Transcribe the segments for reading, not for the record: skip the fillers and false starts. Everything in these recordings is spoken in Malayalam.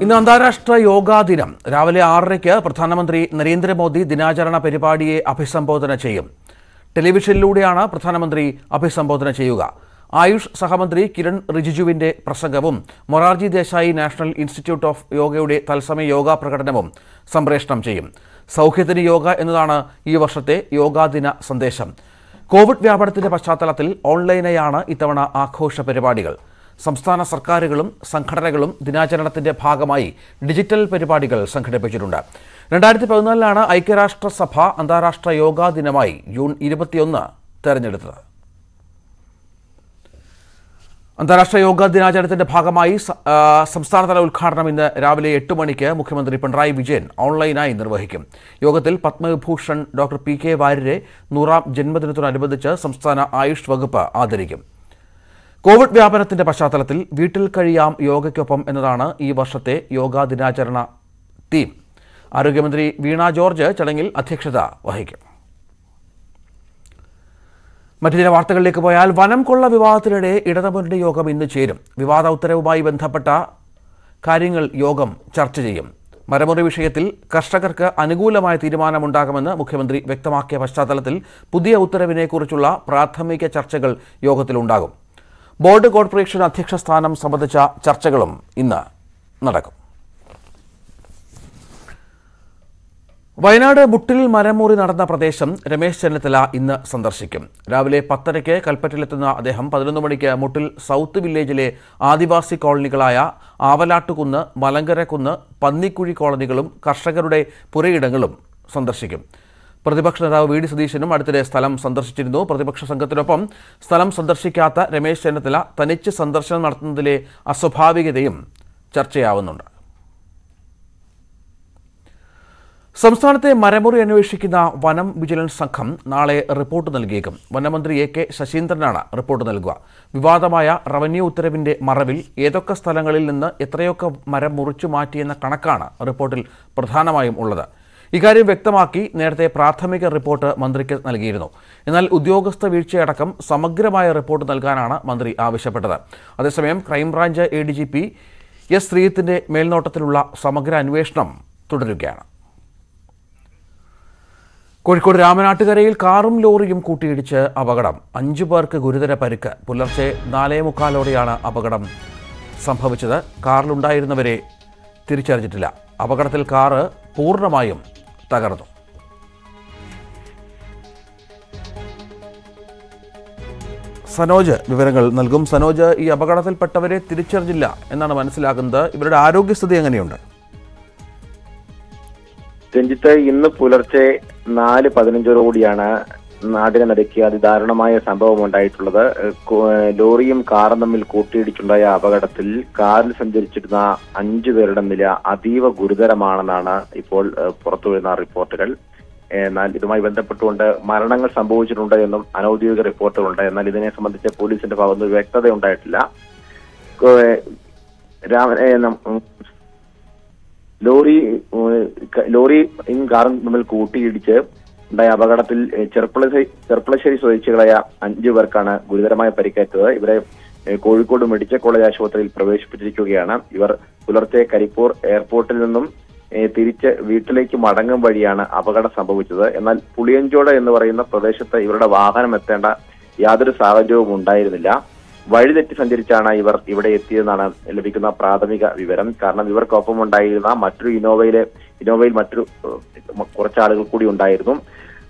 ഇന്ന് അന്താരാഷ്ട്ര യോഗാ ദിനം. രാവിലെ 6:30 പ്രധാനമന്ത്രി നരേന്ദ്രമോദി ദിനാചരണ പരിപാടിയെ അഭിസംബോധന ചെയ്യും. ടെലിവിഷനിലൂടെയാണ് പ്രധാനമന്ത്രി അഭിസംബോധന ചെയ്യുക. ആയുഷ് സഹമന്ത്രി കിരൺ റിജിജുവിന്റെ പ്രസംഗവും Morarji Desai national institute of യോഗയുടെ തത്സമയ യോഗാ പ്രകടനവും സംപ്രേഷണം ചെയ്യും. സൗഖ്യത്തിന് യോഗ എന്നതാണ് ഈ വർഷത്തെ യോഗാദിന സന്ദേശം. കോവിഡ് വ്യാപനത്തിന്റെ പശ്ചാത്തലത്തിൽ ഓൺലൈനായാണ് ഇത്തവണ ആഘോഷ പരിപാടികൾ. സംസ്ഥാന സർക്കാരുകളും സംഘടനകളും ദിനാചരണത്തിന്റെ ഭാഗമായി ഡിജിറ്റൽ പരിപാടികൾ സംഘടിപ്പിച്ചിട്ടുണ്ട്. 2014 ഐക്യരാഷ്ട്രസഭ അന്താരാഷ്ട്ര യോഗാ ദിനമായി ജൂൺ 21 തെരഞ്ഞെടുത്തത്. അന്താരാഷ്ട്ര യോഗാ ദിനാചരണത്തിന്റെ ഭാഗമായി സംസ്ഥാനതല ഉദ്ഘാടനം ഇന്ന് രാവിലെ 8 മണിക്ക് മുഖ്യമന്ത്രി പിണറായി വിജയൻ ഓൺലൈനായി നിർവഹിക്കും. യോഗത്തിൽ പത്മവിഭൂഷൺ ഡോക്ടർ പി കെ വാര്യരെ 100ാം ജന്മദിനത്തോടനുബന്ധിച്ച് സംസ്ഥാന ആയുഷ് വകുപ്പ് ആദരിക്കും. കോവിഡ് വ്യാപനത്തിന്റെ പശ്ചാത്തലത്തിൽ വീട്ടിൽ കഴിയാം യോഗയ്ക്കൊപ്പം എന്നതാണ് ഈ വർഷത്തെ യോഗാ ദിനാചരണ തീം. ആരോഗ്യമന്ത്രി വീണ ജോർജ് ചടങ്ങിൽ അധ്യക്ഷത വഹിക്കും. മറ്റു ചില വാർത്തകളിലേക്ക് പോയാൽ, വനം കൊള്ള വിവാദത്തിനിടെ ഇടതുമുന്നണി യോഗം ഇന്ന് ചേരും. വിവാദ ഉത്തരവുമായി ബന്ധപ്പെട്ട കാര്യങ്ങൾ യോഗം ചർച്ച ചെയ്യും. മരമുറി വിഷയത്തിൽ കർഷകർക്ക് അനുകൂലമായ തീരുമാനമുണ്ടാകുമെന്ന് മുഖ്യമന്ത്രി വ്യക്തമാക്കിയ പശ്ചാത്തലത്തിൽ പുതിയ ഉത്തരവിനെക്കുറിച്ചുള്ള പ്രാഥമിക ചർച്ചകൾ യോഗത്തിലുണ്ടാകും. ബോർഡ് കോർപ്പറേഷൻ അധ്യക്ഷ സ്ഥാനം സംബന്ധിച്ച ചർച്ചകളും ഇന്ന് നടക്കും. വയനാട് മുട്ടിൽ മരമുറി നടന്ന പ്രദേശം രമേശ് ചെന്നിത്തല ഇന്ന് സന്ദർശിക്കും. രാവിലെ 10:00 കൽപ്പറ്റയിലെത്തുന്ന അദ്ദേഹം 11 മണിക്ക് മുട്ടിൽ സൗത്ത് വില്ലേജിലെ ആദിവാസി കോളനികളായ ആവലാട്ടുകുന്ന്, മലങ്കരക്കുന്ന്, പന്നിക്കുഴി കോളനികളും കർഷകരുടെ പുരയിടങ്ങളും സന്ദർശിക്കും. പ്രതിപക്ഷ നേതാവ് വി ഡി സതീശനും അടുത്തിടെ സ്ഥലം സന്ദർശിച്ചിരുന്നു. പ്രതിപക്ഷ സംഘത്തിനൊപ്പം സ്ഥലം സന്ദർശിക്കാത്ത രമേശ് ചെന്നിത്തല തനിച്ച് സന്ദർശനം നടത്തുന്നതിലെ അസ്വാഭാവികതയും ചർച്ചയാവുന്നുണ്ട്. സംസ്ഥാനത്തെ മരമുറി അന്വേഷിക്കുന്ന വനം വിജിലൻസ് സംഘം നാളെ റിപ്പോർട്ട് നൽകിയേക്കും. വനമന്ത്രി എ.കെ. ശശീന്ദ്രനാണ് റിപ്പോർട്ട് നൽകുക. വിവാദമായ റവന്യൂ ഉത്തരവിന്റെ മറവിൽ ഏതൊക്കെ സ്ഥലങ്ങളിൽ നിന്ന് എത്രയൊക്കെ മരം മുറിച്ചു മാറ്റിയെന്ന കണക്കാണ് റിപ്പോർട്ടിൽ പ്രധാനമായും ഉള്ളത്. ഇക്കാര്യം വ്യക്തമാക്കി നേരത്തെ പ്രാഥമിക റിപ്പോർട്ട് മന്ത്രിക്ക് നൽകിയിരുന്നു. എന്നാൽ ഉദ്യോഗസ്ഥ വീഴ്ചയടക്കം സമഗ്രമായ റിപ്പോർട്ട് നൽകാനാണ് മന്ത്രി ആവശ്യപ്പെട്ടത്. അതേസമയം ക്രൈംബ്രാഞ്ച് ADGP എസ് ശ്രീജിത്തിന്റെ മേൽനോട്ടത്തിലുള്ള സമഗ്ര അന്വേഷണം തുടരുകയാണ്. കോഴിക്കോട് രാമനാട്ടുകരയിൽ കാറും ലോറിയും കൂട്ടിയിടിച്ച് അപകടം. 5 പേർക്ക് ഗുരുതര പരിക്ക്. പുലർച്ചെ 4:45 അപകടം സംഭവിച്ചത്. കാറിലുണ്ടായിരുന്നവരെ തിരിച്ചറിഞ്ഞിട്ടില്ല. അപകടത്തിൽ കാറ് പൂർണ്ണമായും തകർന്നു. സനോജ് വിവരങ്ങൾ നൽകും. സനോജ്, ഈ അപകടത്തിൽപ്പെട്ടവരെ തിരിച്ചറിഞ്ഞില്ല എന്നാണ് മനസ്സിലാക്കുന്നത്. ഇവരുടെ ആരോഗ്യസ്ഥിതി എങ്ങനെയുണ്ട്? രഞ്ജിത്ത്, ഇന്ന് പുലർച്ചെ 4:15 നാടിനെ നടുക്കിയ അതിദാരുണമായ സംഭവം ഉണ്ടായിട്ടുള്ളത്. ലോറിയും കാറും തമ്മിൽ കൂട്ടിയിടിച്ചുണ്ടായ അപകടത്തിൽ കാറിൽ സഞ്ചരിച്ചിരുന്ന 5 പേരുടെ നില അതീവ ഗുരുതരമാണെന്നാണ് ഇപ്പോൾ പുറത്തുവരുന്ന റിപ്പോർട്ടുകൾ. എന്നാൽ ഇതുമായി ബന്ധപ്പെട്ടുകൊണ്ട് മരണങ്ങൾ സംഭവിച്ചിട്ടുണ്ട് എന്നും അനൌദ്യോഗിക റിപ്പോർട്ടുകളുണ്ട്. എന്നാൽ ഇതിനെ സംബന്ധിച്ച് പോലീസിന്റെ ഭാഗത്ത് വ്യക്തത ഉണ്ടായിട്ടില്ല. ലോറിയും കാറും തമ്മിൽ കൂട്ടിയിടിച്ച് ഉണ്ടായ അപകടത്തിൽ ചെർപ്പളശ്ശേരി സ്വദേശികളായ 5 പേർക്കാണ് ഗുരുതരമായ പരിക്കേറ്റത്. ഇവരെ കോഴിക്കോട് മെഡിക്കൽ കോളേജ് ആശുപത്രിയിൽ പ്രവേശിപ്പിച്ചിരിക്കുകയാണ്. ഇവർ പുലർച്ചെ കരിപ്പൂർ എയർപോർട്ടിൽ നിന്നും തിരിച്ച് വീട്ടിലേക്ക് മടങ്ങും വഴിയാണ് അപകടം സംഭവിച്ചത്. എന്നാൽ പുളിയഞ്ചോട് എന്ന് പറയുന്ന പ്രദേശത്ത് ഇവരുടെ വാഹനം എത്തേണ്ട യാതൊരു സാഹചര്യവും ഉണ്ടായിരുന്നില്ല. വഴിതെറ്റി സഞ്ചരിച്ചാണ് ഇവർ ഇവിടെ എത്തിയതെന്നാണ് ലഭിക്കുന്ന പ്രാഥമിക വിവരം. കാരണം ഇവർക്കൊപ്പം ഉണ്ടായിരുന്ന മറ്റൊരു ഇന്നോവയിൽ മറ്റൊരു കുറച്ചാളുകൾ കൂടി ഉണ്ടായിരുന്നു.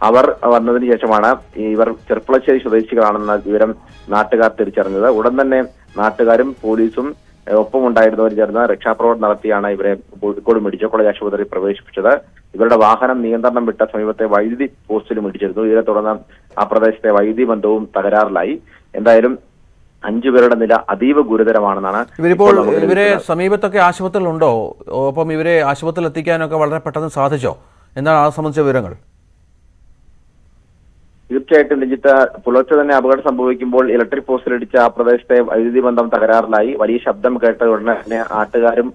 അവർ വന്നതിന് ശേഷമാണ് ഇവർ ചെർപ്പളശ്ശേരി സ്വദേശികളാണെന്ന വിവരം നാട്ടുകാർ തിരിച്ചറിഞ്ഞത്. ഉടൻ തന്നെ നാട്ടുകാരും പോലീസും ഒപ്പം ഉണ്ടായിരുന്നവർ ചേർന്ന് രക്ഷാപ്രവർത്തനം നടത്തിയാണ് ഇവരെ കോഴിക്കോട് മെഡിക്കൽ കോളേജ് ആശുപത്രിയിൽ പ്രവേശിപ്പിച്ചത്. ഇവരുടെ വാഹനം നിയന്ത്രണം വിട്ട സമീപത്തെ വൈദ്യുതി പോസ്റ്റിലും ഇടിച്ചിരുന്നു. ഇതിനെ തുടർന്ന് ആ പ്രദേശത്തെ വൈദ്യുതി ബന്ധവും തകരാറിലായി. എന്തായാലും 5 പേരുടെ നില അതീവ ഗുരുതരമാണെന്നാണ്. ഇവരെ സമീപത്തൊക്കെ ആശുപത്രിയിലുണ്ടോ? ഒപ്പം ഇവരെ ആശുപത്രിയിൽ എത്തിക്കാനൊക്കെ വളരെ പെട്ടെന്ന് സാധിച്ചോ? എന്താണ് അത് സംബന്ധിച്ച വിവരങ്ങൾ? തീർച്ചയായിട്ടും രഞ്ജിത്ത്, പുലർച്ചെ തന്നെ അപകടം സംഭവിക്കുമ്പോൾ ഇലക്ട്രിക് പോസ്റ്റിലിടിച്ച ആ പ്രദേശത്തെ വൈദ്യുതി ബന്ധം തകരാറിലായി. വലിയ ശബ്ദം കേട്ട ഉടനെ തന്നെ നാട്ടുകാരും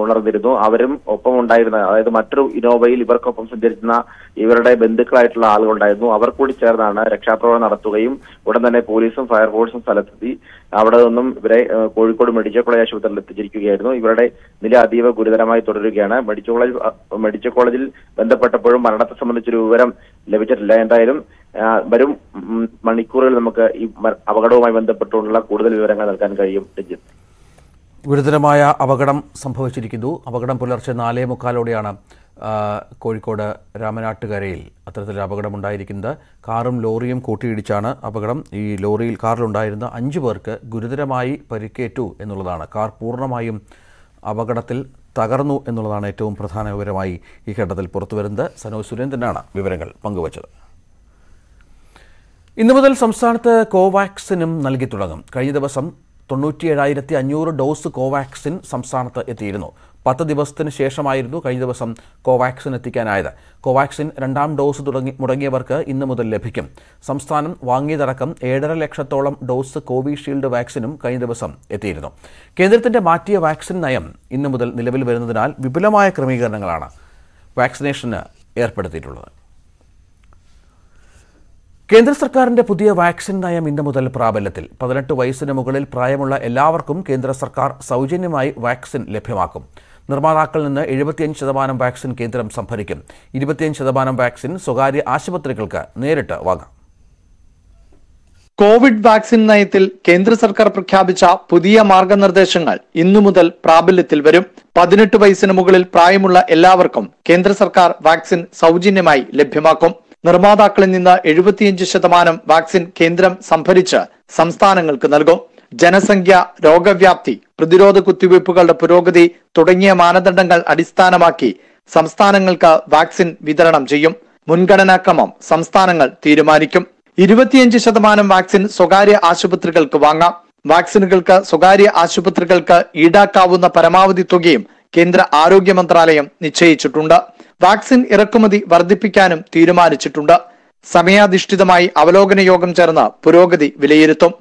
ഉണർന്നിരുന്നു. അവരും ഒപ്പം ഉണ്ടായിരുന്ന, അതായത് മറ്റൊരു ഇനോവയിൽ ഇവർക്കൊപ്പം സഞ്ചരിക്കുന്ന ഇവരുടെ ബന്ധുക്കളായിട്ടുള്ള ആളുകളുണ്ടായിരുന്നു. അവർ കൂടി ചേർന്നാണ് രക്ഷാപ്രവർത്തനം നടത്തുകയും ഉടൻ തന്നെ പോലീസും ഫയർഫോഴ്സും സ്ഥലത്തെത്തി അവിടെ നിന്നും ഇവരെ കോഴിക്കോട് മെഡിക്കൽ കോളേജ് ആശുപത്രിയിൽ എത്തിച്ചിരിക്കുകയായിരുന്നു. ഇവരുടെ നില അതീവ ഗുരുതരമായി തുടരുകയാണ്. മെഡിക്കൽ കോളേജിൽ ബന്ധപ്പെട്ടപ്പോഴും മരണത്തെ സംബന്ധിച്ചൊരു വിവരം ലഭിച്ചിട്ടില്ല. എന്തായാലും വരും മണിക്കൂറുകൾ നമുക്ക് ഈ അപകടവുമായി ബന്ധപ്പെട്ടുള്ള കൂടുതൽ വിവരങ്ങൾ നൽകാൻ കഴിയും. രഞ്ജിത്ത്, ഗുരുതരമായ അപകടം സംഭവിച്ചിരിക്കുന്നു. അപകടം പുലർച്ചെ 4:45 കോഴിക്കോട് രാമനാട്ടുകരയിൽ അത്തരത്തിലൊരു അപകടമുണ്ടായിരിക്കുന്നത്. കാറും ലോറിയും കൂട്ടിയിടിച്ചാണ് അപകടം. ഈ കാറിലുണ്ടായിരുന്ന 5 പേർക്ക് ഗുരുതരമായി പരിക്കേറ്റു എന്നുള്ളതാണ്. കാർ പൂർണ്ണമായും അപകടത്തിൽ തകർന്നു എന്നുള്ളതാണ് ഏറ്റവും പ്രധാന വിവരമായി ഈ ഘട്ടത്തിൽ പുറത്തുവരുന്നത്. സനോജ് സുരേന്ദ്രനാണ് വിവരങ്ങൾ പങ്കുവച്ചത്. ഇന്നു മുതൽ സംസ്ഥാനത്ത് കോവാക്സിനും നൽകി തുടങ്ങും. കഴിഞ്ഞ ദിവസം 97,500 ഡോസ് കോവാക്സിൻ സംസ്ഥാനത്ത് എത്തിയിരുന്നു. 10 ദിവസത്തിന് ശേഷമായിരുന്നു കഴിഞ്ഞ ദിവസം കോവാക്സിൻ എത്തിക്കാനായത്. കോവാക്സിൻ 2ാം ഡോസ് മുടങ്ങിയവർക്ക് ഇന്നു മുതൽ ലഭിക്കും. സംസ്ഥാനം വാങ്ങിയതടക്കം 7.5 ലക്ഷത്തോളം ഡോസ് കോവിഷീൽഡ് വാക്സിനും കഴിഞ്ഞ ദിവസം എത്തിയിരുന്നു. കേന്ദ്രത്തിന്റെ മാറ്റിയ വാക്സിൻ നയം ഇന്നു മുതൽ നിലവിൽ വരുന്നതിനാൽ വിപുലമായ ക്രമീകരണങ്ങളാണ് വാക്സിനേഷന് ഏർപ്പെടുത്തിയിട്ടുള്ളത്. കേന്ദ്ര സർക്കാരിന്റെ പുതിയ വാക്സിൻ നയം ഇന്നു മുതൽ പ്രാബല്യത്തിൽ. 18 വയസ്സിന് മുകളിൽ പ്രായമുള്ള എല്ലാവർക്കും കേന്ദ്ര സർക്കാർ സൗജന്യമായി വാക്സിൻ ലഭ്യമാക്കും. നിർമ്മാതാക്കളിൽ നിന്ന് 75% വാക്സിൻ കേന്ദ്രം സംഭരിക്കും. 25% വാക്സിൻ സ്വകാര്യ ആശുപത്രികൾക്ക് നേരിട്ട് വാങ്ങാം. കോവിഡ് വാക്സിൻ നയത്തിൽ കേന്ദ്ര സർക്കാർ പ്രഖ്യാപിച്ച പുതിയ മാർഗനിർദ്ദേശങ്ങൾ ഇന്നു മുതൽ പ്രാബല്യത്തിൽ വരും. 18 വയസ്സിന് മുകളിൽ പ്രായമുള്ള എല്ലാവർക്കും കേന്ദ്ര സർക്കാർ വാക്സിൻ സൗജന്യമായി ലഭ്യമാക്കും. നിർമ്മാതാക്കളിൽ നിന്ന് 75% വാക്സിൻ കേന്ദ്രം സംഭരിച്ച് സംസ്ഥാനങ്ങൾക്ക് നൽകും. ജനസംഖ്യ, രോഗവ്യാപ്തി, പ്രതിരോധ കുത്തിവയ്പ്പുകളുടെ പുരോഗതി തുടങ്ങിയ മാനദണ്ഡങ്ങൾ അടിസ്ഥാനമാക്കി സംസ്ഥാനങ്ങൾക്ക് വാക്സിൻ വിതരണം ചെയ്യും. മുൻഗണനാക്രമം സംസ്ഥാനങ്ങൾ തീരുമാനിക്കും. 25% വാക്സിൻ സ്വകാര്യ ആശുപത്രികൾക്ക് വാങ്ങാം. വാക്സിനുകൾക്ക് സ്വകാര്യ ആശുപത്രികൾക്ക് ഈടാക്കാവുന്ന പരമാവധി തുകയും കേന്ദ്ര ആരോഗ്യ മന്ത്രാലയം നിശ്ചയിച്ചിട്ടുണ്ട്. വാക്സിൻ ഇറക്കുമതി വർദ്ധിപ്പിക്കാനും തീരുമാനിച്ചിട്ടുണ്ട്. സമയാധിഷ്ഠിതമായി അവലോകന യോഗം ചേർന്ന് പുരോഗതി വിലയിരുത്തും.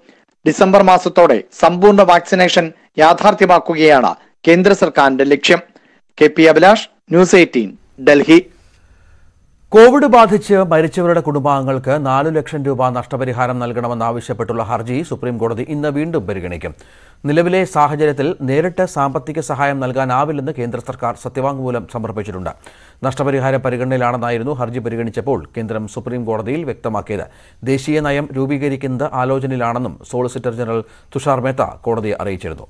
ഡിസംബർ മാസത്തോടെ സമ്പൂർണ്ണ വാക്സിനേഷൻ യാഥാർത്ഥ്യമാക്കുകയാണ് കേന്ദ്ര സർക്കാരിന്റെ ലക്ഷ്യം. KP Abhilash, news 18, Delhi. Covid ബാധിച്ച് മരിച്ചവരുടെ കുടുംബാംഗങ്ങൾക്ക് 4 ലക്ഷം രൂപ നഷ്ടപരിഹാരം നൽകണമെന്നാവശ്യപ്പെട്ടുള്ള ഹർജി സുപ്രീംകോടതി ഇന്ന് വീണ്ടും പരിഗണിക്കും. നിലവിലെ സാഹചര്യത്തിൽ നേരിട്ട് സാമ്പത്തിക സഹായം നൽകാനാവില്ലെന്ന് കേന്ദ്ര സർക്കാർ സത്യവാങ്മൂലം സമർപ്പിച്ചിട്ടുണ്ട്. നഷ്ടപരിഹാര പരിഗണനയിലാണെന്നായിരുന്നു ഹർജി പരിഗണിച്ചപ്പോൾ കേന്ദ്രം സുപ്രീംകോടതിയിൽ വ്യക്തമാക്കിയത്. ദേശീയ നയം രൂപീകരിക്കുന്നത് ആലോചനയിലാണെന്നും സോളിസിറ്റർ ജനറൽ തുഷാർ മേത്ത കോടതിയെ അറിയിച്ചിരുന്നു.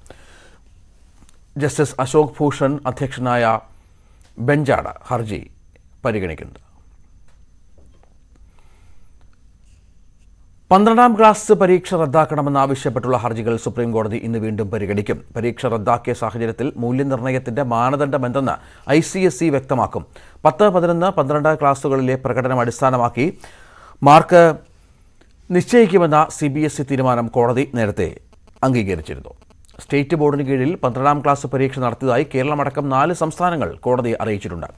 ജസ്റ്റിസ് അശോക് ഭൂഷൺ അധ്യക്ഷനായ ബെഞ്ചാണ് ഹർജി പരിഗണിക്കുന്നത്. 12ാം ക്ലാസ് പരീക്ഷ റദ്ദാക്കണമെന്നാവശ്യപ്പെട്ടുള്ള ഹർജികൾ സുപ്രീംകോടതി ഇന്ന് വീണ്ടും പരിഗണിക്കും. പരീക്ഷ റദ്ദാക്കിയ സാഹചര്യത്തിൽ മൂല്യനിർണ്ണയത്തിന്റെ മാനദണ്ഡമെന്തെന്ന് ICSE വ്യക്തമാക്കും. 10, 11, 12 ക്ലാസുകളിലെ പ്രകടനം അടിസ്ഥാനമാക്കി മാർക്ക് നിശ്ചയിക്കുമെന്ന CBSE തീരുമാനം കോടതി നേരത്തെ അംഗീകരിച്ചിരുന്നു. സ്റ്റേറ്റ് ബോർഡിന് കീഴിൽ 12ാം ക്ലാസ് പരീക്ഷ നടത്തിയതായി കേരളമടക്കം 4 സംസ്ഥാനങ്ങൾ കോടതിയെ അറിയിച്ചിട്ടുണ്ട്.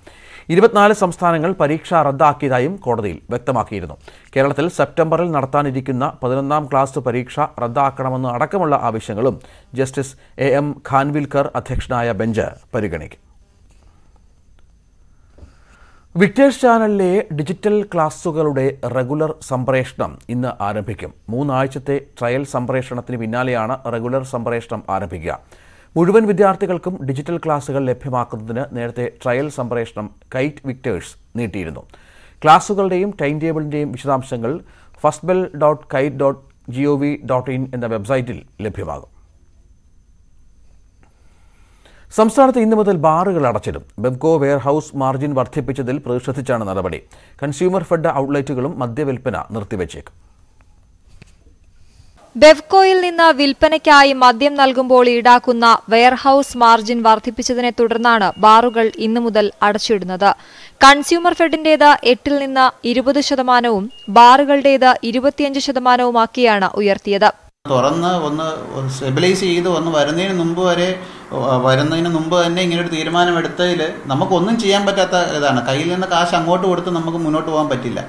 24 സംസ്ഥാനങ്ങൾ പരീക്ഷ റദ്ദാക്കിയതായും കോടതിയിൽ വ്യക്തമാക്കിയിരുന്നു. കേരളത്തിൽ സെപ്റ്റംബറിൽ നടത്താനിരിക്കുന്ന 11ാം ക്ലാസ് പരീക്ഷ റദ്ദാക്കണമെന്ന് അടക്കമുള്ള ആവശ്യങ്ങളും ജസ്റ്റിസ് AM ഖാൻവിൽക്കർ അധ്യക്ഷനായ ബെഞ്ച് പരിഗണിക്കും. വിക്ടേഴ്സ് ചാനലിലെ ഡിജിറ്റൽ ക്ലാസുകളുടെ റെഗുലർ സംപ്രേഷണം ഇന്ന് ആരംഭിക്കും. 3 ആഴ്ചത്തെ ട്രയൽ സംപ്രേഷണത്തിന് പിന്നാലെയാണ് റെഗുലർ സംപ്രേഷണം ആരംഭിക്കുക. മുഴുവൻ വിദ്യാർത്ഥികൾക്കും ഡിജിറ്റൽ ക്ലാസുകൾ ലഭ്യമാക്കുന്നതിന് നേരത്തെ ട്രയൽ സംപ്രേഷണം കൈറ്റ് വിക്ടേഴ്സ് നീട്ടിയിരുന്നു. ക്ലാസുകളുടെയും ടൈം ടേബിളിന്റെയും വിശദാംശങ്ങൾ fastbell.kite.gov.in എന്ന വെബ്സൈറ്റിൽ ലഭ്യമാകും. സംസ്ഥാനത്ത് ഇന്നു മുതൽ ബാറുകൾ അടച്ചിടും. ബെവ്കോ വെയർഹൌസ് മാർജിൻ വർദ്ധിപ്പിച്ചതിൽ പ്രതിഷേധിച്ചാണ് നടപടി. കൺസ്യൂമർ ഫെഡ് ഔട്ട്ലെറ്റുകളും മദ്യവിൽപ്പന നിർത്തിവച്ചേക്കും. ബെവ്കോയിൽ നിന്ന് വിൽപ്പനയ്ക്കായി മദ്യം നൽകുമ്പോൾ ഈടാക്കുന്ന വെയർഹൌസ് മാർജിൻ വർദ്ധിപ്പിച്ചതിനെ തുടർന്നാണ് ബാറുകൾ ഇന്നു മുതൽ അടച്ചിടുന്നത്. കൺസ്യൂമർ ഫെഡിന്റേത് 8-ൽ നിന്ന് 20%, ബാറുകളുടേത് 25%ആക്കിയാണ് ഉയർത്തിയത്. തുറന്ന് ഒന്ന് സ്റ്റെബിലൈസ് ചെയ്ത് വരുന്നതിന് മുമ്പ് തന്നെ ഇങ്ങനൊരു തീരുമാനമെടുത്തതിൽ നമുക്കൊന്നും ചെയ്യാൻ പറ്റാത്ത ഇതാണ്. കയ്യിൽ നിന്ന് കാശ് അങ്ങോട്ട് കൊടുത്ത് നമുക്ക് മുന്നോട്ട് പോകാൻ പറ്റില്ല.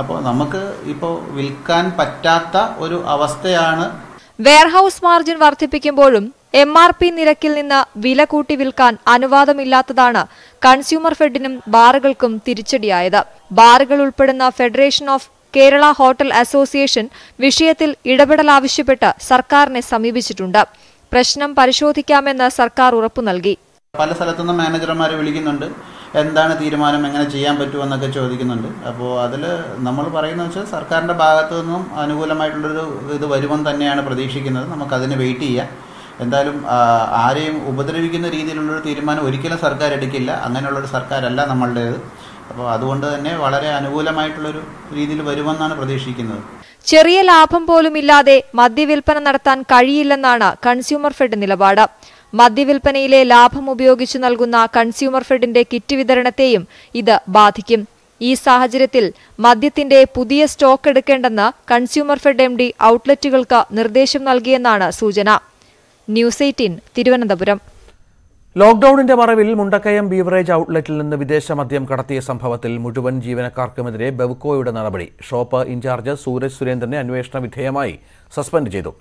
അപ്പോൾ നമുക്ക് ഇപ്പോൾ വിൽക്കാൻ പറ്റാത്ത ഒരു അവസ്ഥയാണ്. വെയർഹൌസ് മാർജിൻ വർദ്ധിപ്പിക്കുമ്പോഴും MRP നിരക്കിൽ നിന്ന് വില കൂട്ടി വിൽക്കാൻ അനുവാദമില്ലാത്തതാണ് കൺസ്യൂമർ ഫെഡിനും ബാറുകൾക്കും തിരിച്ചടിയായത്. ബാറുകൾ ഉൾപ്പെടുന്ന federation of Kerala hotel association വിഷയത്തിൽ ഇടപെടൽ ആവശ്യപ്പെട്ട് സർക്കാരിനെ സമീപിച്ചിട്ടുണ്ട്. പ്രശ്നം പരിശോധിക്കാമെന്ന് സർക്കാർ ഉറപ്പു നൽകി. പല സ്ഥലത്തുനിന്ന് മാനേജർമാരെ വിളിക്കുന്നുണ്ട്, എന്താണ് തീരുമാനം, എങ്ങനെ ചെയ്യാൻ പറ്റുമെന്നൊക്കെ ചോദിക്കുന്നുണ്ട്. അപ്പോൾ അതിൽ നമ്മൾ പറയുന്നത് വെച്ചാൽ സർക്കാരിൻ്റെ ഭാഗത്തു നിന്നും അനുകൂലമായിട്ടുള്ളൊരു ഇത് വരുമെന്ന് തന്നെയാണ് പ്രതീക്ഷിക്കുന്നത്. നമുക്കതിന് വെയിറ്റ് ചെയ്യാം. എന്തായാലും ആരെയും ഉപദ്രവിക്കുന്ന രീതിയിലുള്ളൊരു തീരുമാനം ഒരിക്കലും സർക്കാർ എടുക്കില്ല. അങ്ങനെയുള്ളൊരു സർക്കാരല്ല നമ്മളുടേത്. അപ്പോൾ അതുകൊണ്ട് തന്നെ വളരെ അനുകൂലമായിട്ടുള്ളൊരു രീതിയിൽ വരുമെന്നാണ് പ്രതീക്ഷിക്കുന്നത്. ചെറിയ ലാഭം പോലുമില്ലാതെ മദ്യവിൽപ്പന നടത്താൻ കഴിയില്ലെന്നാണ് കൺസ്യൂമർ ഫെഡ് നിലപാട്. മദ്യവിൽപ്പനയിലെ ലാഭം ഉപയോഗിച്ച് നൽകുന്ന കൺസ്യൂമർ ഫെഡിന്റെ കിറ്റ് വിതരണത്തെയും ഇത് ബാധിക്കും. ഈ സാഹചര്യത്തിൽ മദ്യത്തിന്റെ പുതിയ സ്റ്റോക്ക് എടുക്കേണ്ടെന്ന് കൺസ്യൂമർ ഫെഡ് MD ഔട്ട്ലെറ്റുകൾക്ക് നിർദ്ദേശം നൽകിയെന്നാണ് സൂചന. ന്യൂസ് 18 തിരുവനന്തപുരം. ലോക്ഡൌണിന്റെ മറവിൽ മുണ്ടക്കയം ബീവറേജ് ഔട്ട്ലെറ്റിൽ നിന്ന് വിദേശ മദ്യം കടത്തിയ സംഭവത്തിൽ മുഴുവൻ ജീവനക്കാർക്കുമെതിരെ ബെവ്കോയുടെ നടപടി. ഷോപ്പ് ഇൻചാർജ് സൂരജ് സുരേന്ദ്രനെ അന്വേഷണ വിധേയമായി സസ്പെൻഡ് ചെയ്തു.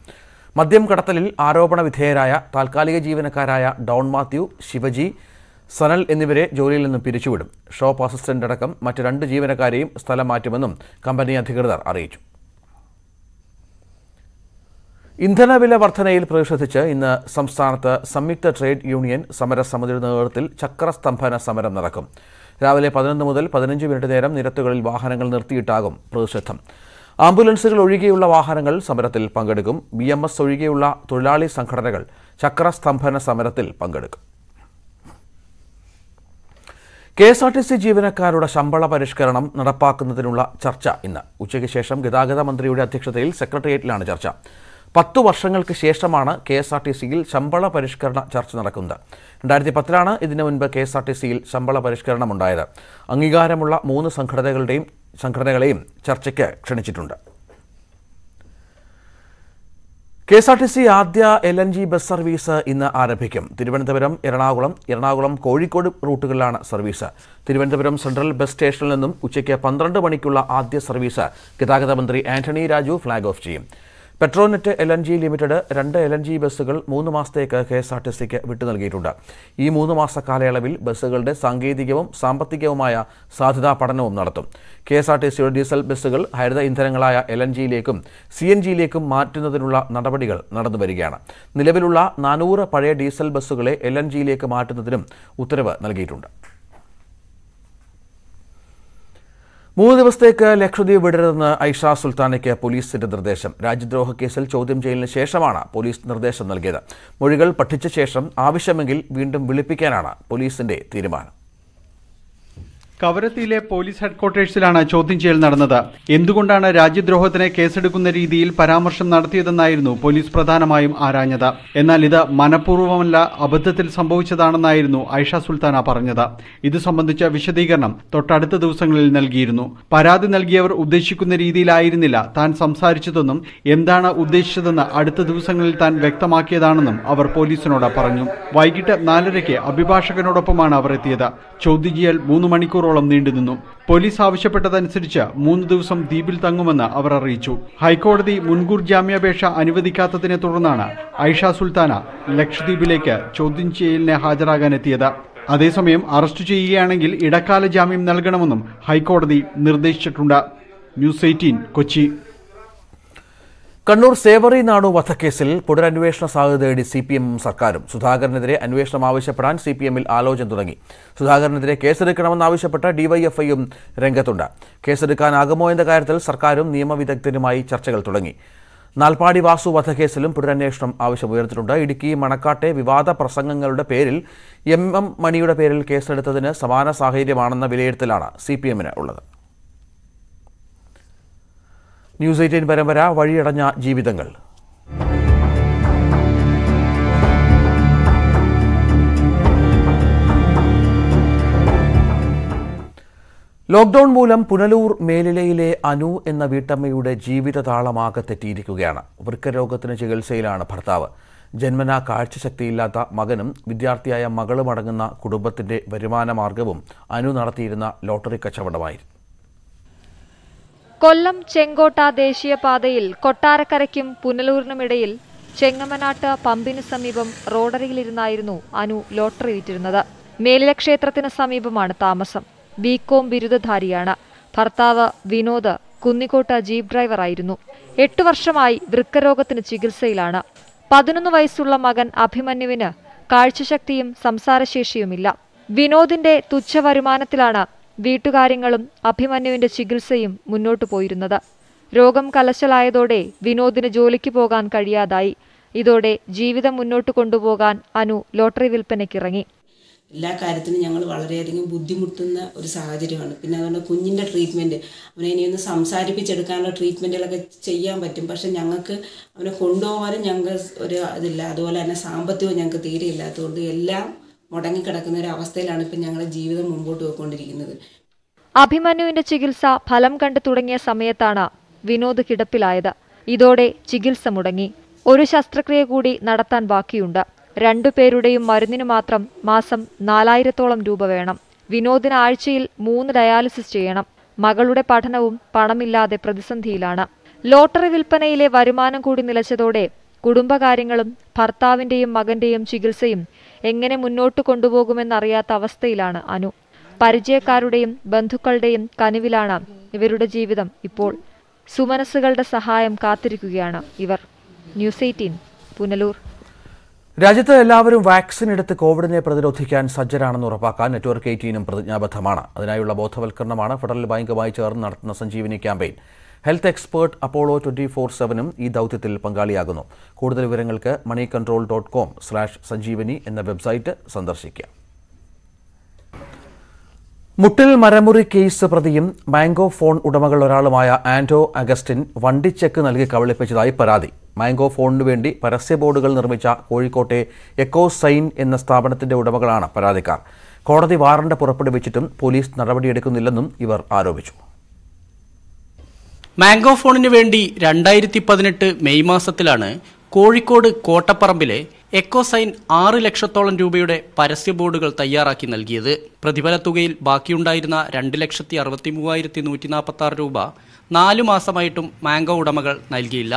മദ്യം കടത്തലിൽ ആരോപണ വിധേയരായ താൽക്കാലിക ജീവനക്കാരായ ഡോൺ മാത്യു, ശിവജി, സനൽ എന്നിവരെ ജോലിയിൽ നിന്നും പിരിച്ചുവിടും. ഷോപ്പ് അസിസ്റ്റന്റ് അടക്കം മറ്റ് 2 ജീവനക്കാരെയും സ്ഥലം മാറ്റുമെന്നും കമ്പനി അധികൃതർ അറിയിച്ചു. ഇന്ധനവില വർധനയിൽ പ്രതിഷേധിച്ച് ഇന്ന് സംസ്ഥാനത്ത് സംയുക്ത ട്രേഡ് യൂണിയൻ സമരസമിതിയുടെ നേതൃത്വത്തിൽ ചക്രസ്തംഭന സമരം നടക്കും. രാവിലെ 11 മുതൽ 15 മിനിറ്റ് നേരം നിരത്തുകളിൽ വാഹനങ്ങൾ നിർത്തിയിട്ടാകും പ്രതിഷേധം. ആംബുലൻസുകൾ ഒഴികെയുള്ള വാഹനങ്ങൾ സമരത്തിൽ പങ്കെടുക്കും. BMS ഒഴികെയുള്ള തൊഴിലാളി സംഘടനകൾ ചക്രസ്തംഭന സമരത്തിൽ പങ്കെടുക്കും. KSRTC ജീവനക്കാരുടെ ശമ്പള പരിഷ്കരണം നടപ്പാക്കുന്നതിനുള്ള ചർച്ച ഇന്ന് ഉച്ചയ്ക്ക് ശേഷം ഗതാഗത മന്ത്രിയുടെ അധ്യക്ഷതയിൽ സെക്രട്ടേറിയറ്റിലാണ് ചർച്ച. 10 വർഷങ്ങൾക്ക് ശേഷമാണ് KSRTCയിൽ ശമ്പള പരിഷ്കരണ ചർച്ച നടക്കുന്നത്. 2010 ഇതിനു മുൻപ് KSRTCയിൽ ശമ്പള പരിഷ്കരണം ഉണ്ടായത്. അംഗീകാരമുള്ള 3 സംഘടനകളെയും ചർച്ചയ്ക്ക് ക്ഷണിച്ചിട്ടുണ്ട്. KSRTC ആദ്യ LNG ബസ് സർവീസ് ഇന്ന് ആരംഭിക്കും. തിരുവനന്തപുരം, എറണാകുളം, കോഴിക്കോട് റൂട്ടുകളിലാണ് സർവീസ്. തിരുവനന്തപുരം സെൻട്രൽ ബസ് സ്റ്റേഷനിൽ നിന്നും ഉച്ചയ്ക്ക് 12 മണിക്കുള്ള ആദ്യ സർവീസ് ഗതാഗത മന്ത്രി ആന്റണി രാജു ഫ്ളാഗ് ഓഫ് ചെയ്യും. പെട്രോനെറ്റ് LNG ലിമിറ്റഡ് 2 LNG ബസ്സുകൾ 3 മാസത്തേക്ക് KSRTCക്ക് വിട്ടു നൽകിയിട്ടുണ്ട്. ഈ 3 മാസ കാലയളവിൽ ബസ്സുകളുടെ സാങ്കേതികവും സാമ്പത്തികവുമായ സാധ്യതാ പഠനവും നടത്തും. KSRTCയുടെ ഡീസൽ ബസ്സുകൾ ഹരിത ഇന്ധനങ്ങളായ LNGയിലേക്കും CNGയിലേക്കും മാറ്റുന്നതിനുള്ള നടപടികൾ നടന്നുവരികയാണ്. നിലവിലുള്ള 400 പഴയ ഡീസൽ ബസ്സുകളെ LNGയിലേക്ക് മാറ്റുന്നതിനും ഉത്തരവ് നൽകിയിട്ടുണ്ട്. 3 ദിവസത്തേക്ക് ലക്ഷദ്വീപ് വിടരുതെന്ന് ഐഷ സുൽത്താനയ്ക്ക് പോലീസിന്റെ നിർദ്ദേശം. രാജ്യദ്രോഹ കേസിൽ ചോദ്യം ചെയ്യലിന് ശേഷമാണ് പോലീസ് നിർദ്ദേശം നൽകിയത്. മൊഴികൾ പഠിച്ച ശേഷം ആവശ്യമെങ്കിൽ വീണ്ടും വിളിപ്പിക്കാനാണ് പോലീസിന്റെ തീരുമാനം. കവരത്തിയിലെ പോലീസ് ഹെഡ്ക്വാർട്ടേഴ്സിലാണ് ചോദ്യം ചെയ്യൽ നടന്നത്. എന്തുകൊണ്ടാണ് രാജ്യദ്രോഹത്തിന് കേസെടുക്കുന്ന രീതിയിൽ പരാമർശം നടത്തിയതെന്നായിരുന്നു പോലീസ് പ്രധാനമായും ആരാഞ്ഞത്. എന്നാൽ ഇത് മനഃപൂർവ്വമല്ല, അബദ്ധത്തിൽ സംഭവിച്ചതാണെന്നായിരുന്നു ഐഷ സുൽത്താന പറഞ്ഞത്. ഇത് സംബന്ധിച്ച വിശദീകരണം തൊട്ടടുത്ത ദിവസങ്ങളിൽ നൽകിയിരുന്നു. പരാതി നൽകിയവർ ഉദ്ദേശിക്കുന്ന രീതിയിലായിരുന്നില്ല താൻ സംസാരിച്ചതെന്നും എന്താണ് ഉദ്ദേശിച്ചതെന്ന് അടുത്ത ദിവസങ്ങളിൽ താൻ വ്യക്തമാക്കിയതാണെന്നും അവർ പോലീസിനോട് പറഞ്ഞു. വൈകിട്ട് 4:30 അഭിഭാഷകനോടൊപ്പമാണ് അവർ എത്തിയത്. ചോദ്യം ചെയ്യൽ 3 മണിക്കൂറോളം നീണ്ടുനിന്നു. പോലീസ് ആവശ്യപ്പെട്ടതനുസരിച്ച് 3 ദിവസം ദ്വീപിൽ തങ്ങുമെന്ന് അവർ അറിയിച്ചു. ഹൈക്കോടതി മുൻകൂർ ജാമ്യാപേക്ഷ അനുവദിക്കാത്തതിനെ തുടർന്നാണ് ഐഷ സുൽത്താന ലക്ഷദ്വീപിലേക്ക് ചോദ്യം ചെയ്യലിന് ഹാജരാകാനെത്തിയത്. അതേസമയം അറസ്റ്റ് ചെയ്യുകയാണെങ്കിൽ ഇടക്കാല ജാമ്യം നൽകണമെന്നും ഹൈക്കോടതി നിർദ്ദേശിച്ചിട്ടുണ്ട്. ന്യൂസ് 18 കൊച്ചി. കണ്ണൂർ സേവറി നാണു വധക്കേസിൽ പുനരന്വേഷണ സാധ്യത തേടി CPM സർക്കാരും. സുധാകരനെതിരെ അന്വേഷണം ആവശ്യപ്പെടാൻ CPMൽ ആലോചന തുടങ്ങി. സുധാകരനെതിരെ കേസെടുക്കണമെന്നാവശ്യപ്പെട്ട DYFIയും രംഗത്തുണ്ട്. കേസെടുക്കാനാകുമോ എന്ന കാര്യത്തിൽ സർക്കാരും നിയമവിദഗ്ധരുമായി ചർച്ചകൾ തുടങ്ങി. നാൽപ്പാടി വാസു വധക്കേസിലും പുനരന്വേഷണം ആവശ്യമുയർത്തിയിട്ടുണ്ട്. ഇടുക്കി മണക്കാട്ടെ വിവാദ പ്രസംഗങ്ങളുടെ പേരിൽ MM മണിയുടെ പേരിൽ കേസെടുത്തതിന് സമാന സാഹചര്യമാണെന്ന വിലയിരുത്തലാണ് CPMന് ഉള്ളത്. ന്യൂസ് 18 പരമ്പര വഴിയടഞ്ഞ ജീവിതങ്ങൾ. ലോക്ഡൌൺ മൂലം പുനലൂർ മേലിലയിലെ അനു എന്ന വീട്ടമ്മയുടെ ജീവിതതാളമാകെ തെറ്റിയിരിക്കുകയാണ്. വൃക്കരോഗത്തിന് ചികിത്സയിലാണ് ഭർത്താവ്. ജന്മനാ കാഴ്ചശക്തിയില്ലാത്ത മകനും വിദ്യാർത്ഥിയായ മകളും അടങ്ങുന്ന കുടുംബത്തിന്റെ വരുമാന മാർഗവും അനു നടത്തിയിരുന്ന ലോട്ടറി കച്ചവടമായിരുന്നു. കൊല്ലം ചെങ്കോട്ട ദേശീയപാതയിൽ കൊട്ടാരക്കരയ്ക്കും പുനലൂരിനുമിടയിൽ ചെങ്ങമനാട്ട് പമ്പിന് സമീപം റോഡരികിലിരുന്നായിരുന്നു അനു ലോട്ടറി വിറ്റിരുന്നത്. മേലില ക്ഷേത്രത്തിന് സമീപമാണ് താമസം. ബികോം ബിരുദധാരിയാണ്. ഭർത്താവ് വിനോദ് കുന്നിക്കോട്ട് ജീപ്പ് ഡ്രൈവറായിരുന്നു. 8 വർഷമായി വൃക്കരോഗത്തിന് ചികിത്സയിലാണ്. 11 വയസ്സുള്ള മകൻ അഭിമന്യുവിന് കാഴ്ചശക്തിയും സംസാരശേഷിയുമില്ല. വിനോദിന്റെ തുച്ഛ വരുമാനത്തിലാണ് വീട്ടുകാര്യങ്ങളും അഭിമന്യുവിന്റെ ചികിത്സയും മുന്നോട്ടു പോയിരുന്നത്. രോഗം കലശലായതോടെ വിനോദിന് ജോലിക്ക് പോകാൻ കഴിയാതായി. ഇതോടെ ജീവിതം മുന്നോട്ട് കൊണ്ടുപോകാൻ അനു ലോട്ടറി വിൽപ്പനയ്ക്കിറങ്ങി. എല്ലാ കാര്യത്തിനും ഞങ്ങൾ വളരെയധികം ബുദ്ധിമുട്ടുന്ന ഒരു സാഹചര്യമാണ്. പിന്നെ അതുകൊണ്ട് കുഞ്ഞിൻ്റെ ട്രീറ്റ്മെൻറ്റ്, അവനെ ഇനിയൊന്ന് സംസാരിപ്പിച്ചെടുക്കാനുള്ള ട്രീറ്റ്മെൻറ്റുകളൊക്കെ ചെയ്യാൻ പറ്റും. പക്ഷെ ഞങ്ങൾക്ക് അവനെ കൊണ്ടുപോകാനും ഞങ്ങൾക്ക് ഒരു ഇതില്ല. അതുപോലെ തന്നെ സാമ്പത്തികവും ഞങ്ങൾക്ക് തീരെ ഇല്ലാത്തതുകൊണ്ട് എല്ലാം മുടങ്ങിക്കിടക്കുന്ന ഒരു അവസ്ഥയിലാണ് ഇപ്പം ഞങ്ങളുടെ ജീവിതം മുമ്പോട്ട് പോയിക്കൊണ്ടിരിക്കുന്നത്. അഭിമന്യുവിന്റെ ചികിത്സ ഫലം കണ്ടു തുടങ്ങിയ സമയത്താണ് വിനോദ് കിടപ്പിലായത്. ഇതോടെ ചികിത്സ മുടങ്ങി. ഒരു ശസ്ത്രക്രിയ കൂടി നടത്താൻ ബാക്കിയുണ്ട്. 2 പേരുടെയും മരുന്നിന് മാത്രം മാസം 4000-ഓളം രൂപ വേണം. വിനോദിന് ആഴ്ചയിൽ 3 ഡയാലിസിസ് ചെയ്യണം. മകളുടെ പഠനവും പണമില്ലാതെ പ്രതിസന്ധിയിലാണ്. ലോട്ടറി വിൽപ്പനയിലെ വരുമാനം കൂടി നിലച്ചതോടെ കുടുംബകാര്യങ്ങളും ഭർത്താവിന്റെയും മകന്റെയും ചികിത്സയും എങ്ങനെ മുന്നോട്ട് കൊണ്ടുപോകുമെന്നറിയാത്ത അവസ്ഥയിലാണ് അനു. പരിചയക്കാരുടെയും ബന്ധുക്കളുടെയും കനിവിലാണ് ഇവരുടെ ജീവിതം ഇപ്പോൾ. സുമനസ്സുകളുടെ സഹായം കാത്തിരിക്കുകയാണ് ഇവർ. ന്യൂസ് 18 പുനലൂർ. രാജ്യത്ത് എല്ലാവരും വാക്സിൻ എടുത്ത് കോവിഡിനെ പ്രതിരോധിക്കാൻ സജ്ജരാണെന്ന് ഉറപ്പാക്കാൻ നെറ്റ്വർക്ക് 18 പ്രതിജ്ഞാബദ്ധമാണ്. അതിനായുള്ള ബോധവൽക്കരണമാണ് ഫെഡറൽ ബാങ്കുമായി ചേർന്ന് നടത്തുന്ന Sanjeevani campaign. Health expert Apollo 24/7 ഈ ദൗത്യത്തിൽ പങ്കാളിയാകുന്നു. കൂടുതൽ വിവരങ്ങൾക്ക് moneycontrol.com/sanjeevani എന്ന വെബ്സൈറ്റ് സന്ദർശിക്കാം. മുട്ടിൽ മരമുറി കേസ് പ്രതിയും മാംഗോ ഫോൺ ഉടമകൾ ഒരാളുമായ ആന്റോ അഗസ്റ്റിൻ വണ്ടിച്ചെക്ക് നൽകി കബളിപ്പിച്ചതായി പരാതി. മാംഗോ ഫോണിനു വേണ്ടി പരസ്യ ബോർഡുകൾ നിർമ്മിച്ച കോഴിക്കോട്ടെ എക്കോ സൈൻ എന്ന സ്ഥാപനത്തിന്റെ ഉടമകളാണ് പരാതിക്കാർ. കോടതി വാറണ്ട് പുറപ്പെടുവിച്ചിട്ടും പോലീസ് നടപടിയെടുക്കുന്നില്ലെന്നും ഇവർ ആരോപിച്ചു. മാംഗോ ഫോണിന് വേണ്ടി 2018 മെയ് മാസത്തിലാണ് കോഴിക്കോട് കോട്ടപ്പറമ്പിലെ എക്കോസൈൻ 6 ലക്ഷത്തോളം രൂപയുടെ പരസ്യ ബോർഡുകൾ തയ്യാറാക്കി നൽകിയത്. പ്രതിഫല തുകയിൽ ബാക്കിയുണ്ടായിരുന്ന 2,63,146 രൂപ 4 മാസമായിട്ടും മാംഗോ ഉടമകൾ നൽകിയില്ല.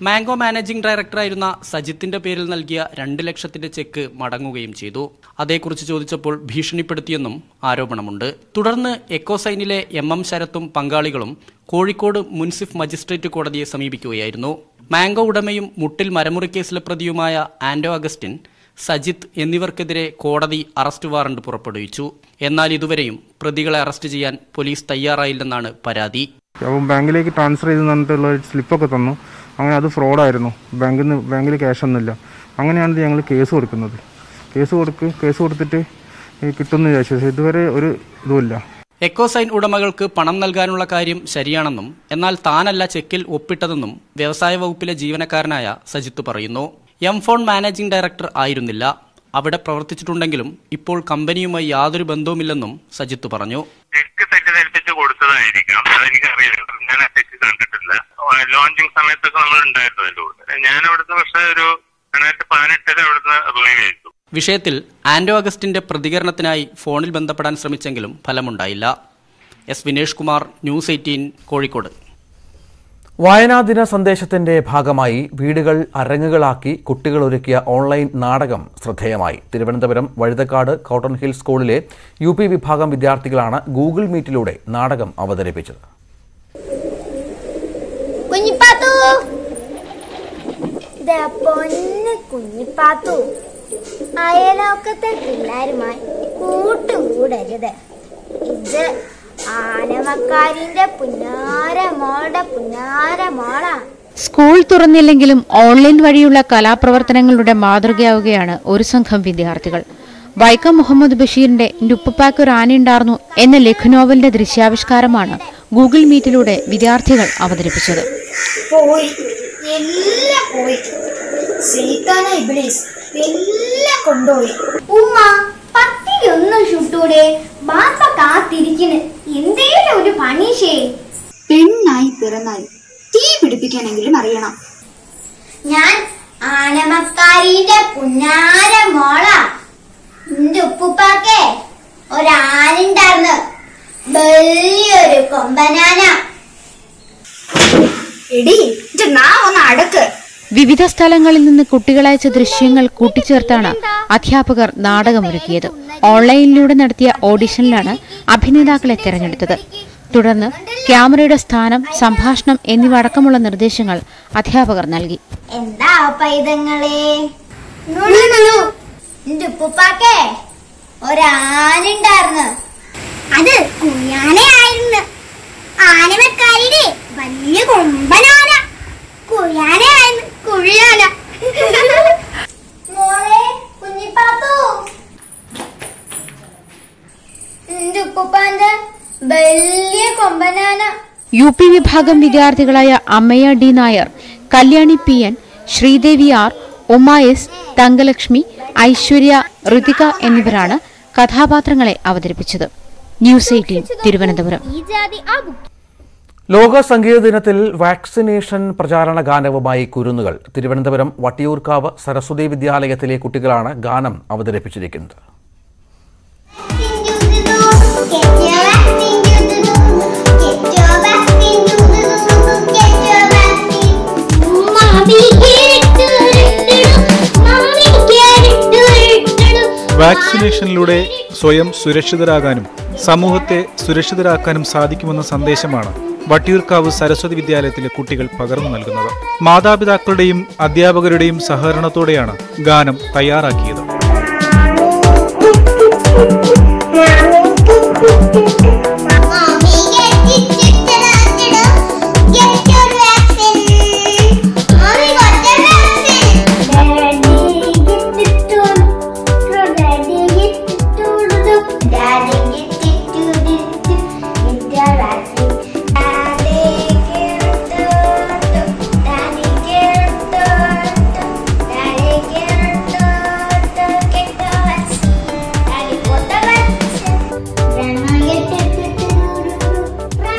മാംഗോ മാനേജിംഗ് ഡയറക്ടറായിരുന്ന സജിത്തിന്റെ പേരിൽ നൽകിയ 2 ലക്ഷത്തിന്റെ ചെക്ക് മടങ്ങുകയും ചെയ്തു. അതേക്കുറിച്ച് ചോദിച്ചപ്പോൾ ഭീഷണിപ്പെടുത്തിയെന്നും ആരോപണമുണ്ട്. തുടർന്ന് എക്കോസൈനിലെ MM ശരത്തും പങ്കാളികളും കോഴിക്കോട് മുൻസിഫ് മജിസ്ട്രേറ്റ് കോടതിയെ സമീപിക്കുകയായിരുന്നു. മാംഗോ ഉടമയും മുട്ടിൽ മരമുറി കേസിലെ പ്രതിയുമായ ആന്റോ അഗസ്റ്റിൻ, സജിത്ത് എന്നിവർക്കെതിരെ കോടതി അറസ്റ്റ് വാറണ്ട് പുറപ്പെടുവിച്ചു. എന്നാൽ ഇതുവരെയും പ്രതികളെ അറസ്റ്റ് ചെയ്യാൻ പോലീസ് തയ്യാറായില്ലെന്നാണ് പരാതി. ബാങ്കിലേക്ക് ട്രാൻസ്ഫർ ചെയ്ത് തന്നിട്ടുള്ള സ്ലിപ്പൊക്കെ തന്നു. അങ്ങനെ അത് ഫ്രോഡായിരുന്നു. ബാങ്കിൽ ക്യാഷൊന്നുമില്ല. അങ്ങനെയാണ് ഞങ്ങൾ കേസ് കൊടുക്കുന്നത്. കേസ് കൊടുത്തിട്ട് കിട്ടുമെന്ന് വിചാരിച്ചു. ഇതുവരെ ഒരു ഇതുമില്ല. എക്കോസൈൻ ഉടമകൾക്ക് പണം നൽകാനുള്ള കാര്യം ശരിയാണെന്നും എന്നാൽ താനല്ല ചെക്കിൽ ഒപ്പിട്ടതെന്നും വ്യവസായ വകുപ്പിലെ ജീവനക്കാരനായ സജിത്ത് പറയുന്നു. ഫോൺ മാനേജിംഗ് ഡയറക്ടർ ആയിരുന്നില്ല. അവിടെ പ്രവർത്തിച്ചിട്ടുണ്ടെങ്കിലും ഇപ്പോൾ കമ്പനിയുമായി യാതൊരു ബന്ധവുമില്ലെന്നും സജിത്ത് പറഞ്ഞു. ചെക്ക് തെറ്റിദ്ധരിപ്പിച്ച് കൊടുത്തതായിരിക്കാം, അതെനിക്കറിയില്ല. ഞാൻ ആ ചെക്ക് കണ്ടിട്ടില്ല. ലോഞ്ചിങ് സമയത്തൊക്കെ നമ്മൾ ഉണ്ടായിരുന്നു അതിൻ്റെ കൂടെ. ഞാൻ അവിടുന്ന് പക്ഷേ ഒരു 2018 അവിടുന്ന് റിലീവ് ചെയ്തു. വിഷയത്തിൽ ആന്റോ അഗസ്റ്റിന്റെ പ്രതികരണത്തിനായി ഫോണിൽ ബന്ധപ്പെടാൻ ശ്രമിച്ചെങ്കിലും ഫലമുണ്ടായില്ല. വിനേഷ് കുമാർ, ന്യൂസ് 18 കോഴിക്കോട്. വായനാ ദിന സന്ദേശത്തിന്റെ ഭാഗമായി വീടുകൾ അരങ്ങുകളാക്കി കുട്ടികൾ ഒരുക്കിയ ഓൺലൈൻ നാടകം ശ്രദ്ധേയമായി. തിരുവനന്തപുരം വഴുതക്കാട് കോട്ടൺ ഹിൽ സ്കൂളിലെ UP വിഭാഗം വിദ്യാർത്ഥികളാണ് ഗൂഗിൾ മീറ്റിലൂടെ നാടകം അവതരിപ്പിച്ചത്. അയലോക്കത്തെ പിള്ളേരുമായി കൂട്ടുകൂടരുത്. ഇത് ആനമക്കാരിന്റെ പുന്നാര മോളാ. സ്കൂൾ തുറന്നില്ലെങ്കിലും ഓൺലൈൻ വഴിയുള്ള കലാപ്രവർത്തനങ്ങളുടെ മാതൃകയാവുകയാണ് ഒരു സംഘം വിദ്യാർത്ഥികൾ. വൈക്കം മുഹമ്മദ് ബഷീറിന്റെ നുപ്പപ്പാക്ക് ഒരു ആനയുണ്ടാർന്നു എന്ന ലഘുനോവലിന്റെ ദൃശ്യാവിഷ്കാരമാണ് ഗൂഗിൾ മീറ്റിലൂടെ വിദ്യാർത്ഥികൾ അവതരിപ്പിച്ചത്. കൊണ്ടുപോയി ഉമ്മ പത്തിലൊന്നും ചുട്ടൂടെ ബാപ്പ കാത്തിരിക്കുന്നു. എന്തേലും ഒരു പണീഷേ. പെണ്ണായി പിറന്നായി തീ പിടിപ്പിക്കാനെങ്കിലും അറിയണം. ഞാൻ ആനമക്കാരിന്റെ പുന്നാര മോളാ. എന്റെ ഉപ്പുപ്പാക്കെ ഒരാനുണ്ടായിരുന്നു, വലിയൊരു കൊമ്പനാന. എടി നാ ഒന്ന് അടക്ക്. വിവിധ സ്ഥലങ്ങളിൽ നിന്ന് കുട്ടികളയച്ച ദൃശ്യങ്ങൾ കൂട്ടിച്ചേർത്താണ് അധ്യാപകർ നാടകമൊരുക്കിയത്. ഓൺലൈനിലൂടെ നടത്തിയ ഓഡിഷനിലാണ് അഭിനേതാക്കളെ തെരഞ്ഞെടുത്തത്. തുടർന്ന് ക്യാമറയുടെ സ്ഥാനം, സംഭാഷണം എന്നിവ അടക്കമുള്ള നിർദ്ദേശങ്ങൾ അധ്യാപകർ നൽകി. എന്താ പൈതങ്ങളെ, ഉപ്പാക്കേ ഒരാനുണ്ടായിരുന്നു. അത് കുയാനയായിരുന്നു. ആനമക്കാരിയുടെ വലിയ കൊമ്പനാന. കുയാനയായിരുന്നു, കുഴിയാന. മോളെ കുഞ്ഞിപ്പാത്തു, എന്റെ ഉപ്പാന്റെ വലിയ കൊമ്പനാന. UP വിഭാഗം വിദ്യാർത്ഥികളായ അമ്മയ D Nair, Kalyani PN, Sridevi R, Uma S, Thankalakshmi, Aishwarya, Ritika എന്നിവരാണ് കഥാപാത്രങ്ങളെ അവതരിപ്പിച്ചത്. ന്യൂസ് 18 തിരുവനന്തപുരം. ലോക സംഗീത ദിനത്തിൽ വാക്സിനേഷൻ പ്രചാരണ ഗാനവുമായി കുരുന്നുകൾ. തിരുവനന്തപുരം വട്ടിയൂർക്കാവ് സരസ്വതി വിദ്യാലയത്തിലെ കുട്ടികളാണ് ഗാനം അവതരിപ്പിച്ചിരിക്കുന്നത്. വാക്സിനേഷനിലൂടെ സ്വയം സുരക്ഷിതരാകാനും സമൂഹത്തെ സുരക്ഷിതരാക്കാനും സാധിക്കുമെന്ന സന്ദേശമാണ് വട്ടിയൂർക്കാവ് സരസ്വതി വിദ്യാലയത്തിലെ കുട്ടികൾ പകർന്നു നൽകുന്നത്. മാതാപിതാക്കളുടെയും അധ്യാപകരുടെയും സഹകരണത്തോടെയാണ് ഗാനം തയ്യാറാക്കിയത്.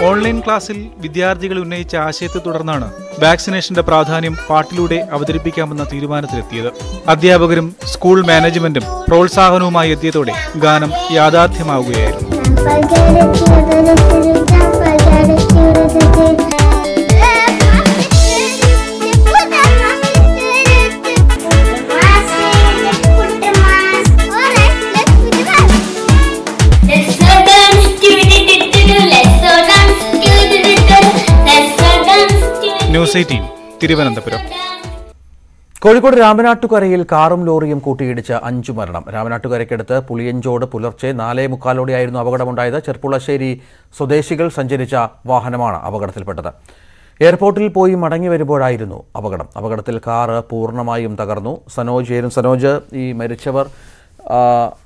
ഓൺലൈൻ ക്ലാസ്സിൽ വിദ്യാർത്ഥികൾ ഉന്നയിച്ച ആശയത്തെ തുടർന്നാണ് വാക്സിനേഷന്റെ പ്രാധാന്യം പാട്ടിലൂടെ അവതരിപ്പിക്കാമെന്ന തീരുമാനത്തിലെത്തിയത്. അധ്യാപകരും സ്കൂൾ മാനേജ്മെന്റും പ്രോത്സാഹനവുമായി എത്തിയതോടെ ഗാനം യാഥാർത്ഥ്യമാവുകയായിരുന്നു. ന്യൂസ് 18 തിരുവനന്തപുരം. കോഴിക്കോട് രാമനാട്ടുകരയിൽ കാറും ലോറിയും കൂട്ടിയിടിച്ച് 5 മരണം. രാമനാട്ടുകരയ്ക്കടുത്ത് പുളിയഞ്ചോട് പുലർച്ചെ 4:45 അപകടമുണ്ടായത്. ചെർപ്പുളശ്ശേരി സ്വദേശികൾ സഞ്ചരിച്ച വാഹനമാണ് അപകടത്തിൽപ്പെട്ടത്. എയർപോർട്ടിൽ പോയി മടങ്ങി വരുമ്പോഴായിരുന്നു അപകടം. അപകടത്തിൽ കാറ് പൂർണ്ണമായും തകർന്നു. സനോജ്, ഈ മരിച്ചവർ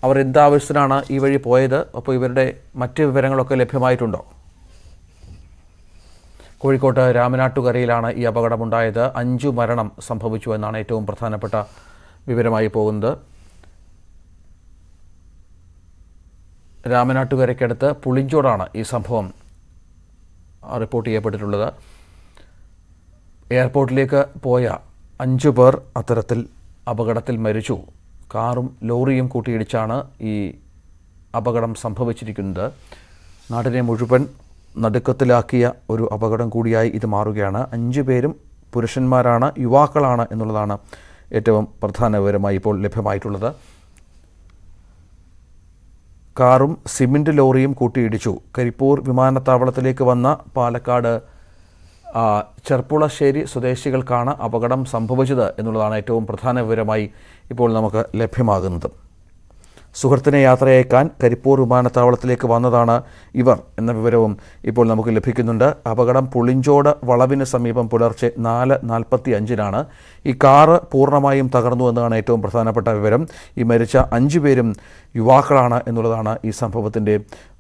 അവർ എന്താവശ്യത്തിനാണ് ഈ വഴി പോയത്? അപ്പോൾ ഇവരുടെ മറ്റ് വിവരങ്ങളൊക്കെ ലഭ്യമായിട്ടുണ്ടോ? കോഴിക്കോട്ട് രാമനാട്ടുകരയിലാണ് ഈ അപകടമുണ്ടായത്. 5 മരണം സംഭവിച്ചു എന്നാണ് ഏറ്റവും പ്രധാനപ്പെട്ട വിവരമായി പോകുന്നത്. രാമനാട്ടുകരയ്ക്കടുത്ത് പുളിഞ്ചോടാണ് ഈ സംഭവം റിപ്പോർട്ട് ചെയ്യപ്പെട്ടിട്ടുള്ളത്. എയർപോർട്ടിലേക്ക് പോയ 5 പേർ അത്തരത്തിൽ അപകടത്തിൽ മരിച്ചു. കാറും ലോറിയും കൂട്ടിയിടിച്ചാണ് ഈ അപകടം സംഭവിച്ചിരിക്കുന്നത്. നാടിനെ മുഴുവൻ നടുക്കത്തിലാക്കിയ ഒരു അപകടം കൂടിയായി ഇത് മാറുകയാണ്. 5 പേരും പുരുഷന്മാരാണ്, യുവാക്കളാണ് എന്നുള്ളതാണ് ഏറ്റവും പ്രധാന വിവരമായി ഇപ്പോൾ ലഭ്യമായിട്ടുള്ളത്. കാറും സിമൻറ്റ് ലോറിയും കൂട്ടിയിടിച്ചു. കരിപ്പൂർ വിമാനത്താവളത്തിലേക്ക് വന്ന പാലക്കാട് ചെർപ്പുളശ്ശേരി സ്വദേശികൾക്കാണ് അപകടം സംഭവിച്ചത് എന്നുള്ളതാണ് ഏറ്റവും പ്രധാന വിവരമായി ഇപ്പോൾ നമുക്ക് ലഭ്യമാകുന്നത്. സുഹൃത്തിനെ യാത്രയയക്കാൻ കരിപ്പൂർ വിമാനത്താവളത്തിലേക്ക് വന്നതാണ് ഇവർ എന്ന വിവരവും ഇപ്പോൾ നമുക്ക് ലഭിക്കുന്നുണ്ട്. അപകടം പുളിഞ്ചോട് വളവിന് സമീപം പുലർച്ചെ 4:45 ഈ കാറ് പൂർണ്ണമായും തകർന്നു എന്നതാണ് ഏറ്റവും പ്രധാനപ്പെട്ട വിവരം. ഈ മരിച്ച 5 പേരും യുവാക്കളാണ് എന്നുള്ളതാണ് ഈ സംഭവത്തിൻ്റെ